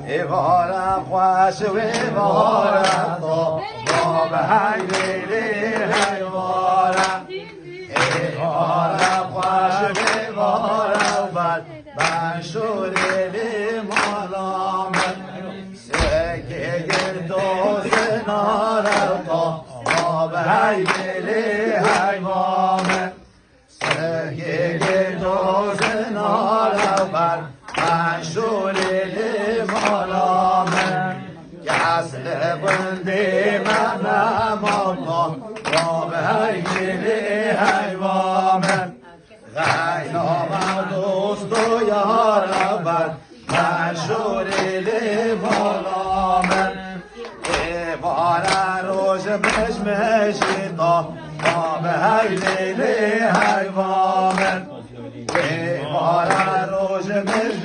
ایوارم خوش و ایوارم تو با به هیلی ایوارم ایوارم خوش و ایوارم بر منشوری مالامت سکه گردوز نارم تو با به هیلی ایوارم سکه گردوز نارم بر منشوری مالامت اصل بندی من الله و به هیلی حیوامن غیام دوست و یارم بر منشوری لیمالامن ایوان روز مشمشی تا و به هیلی حیوامن ایوان روز مشمشی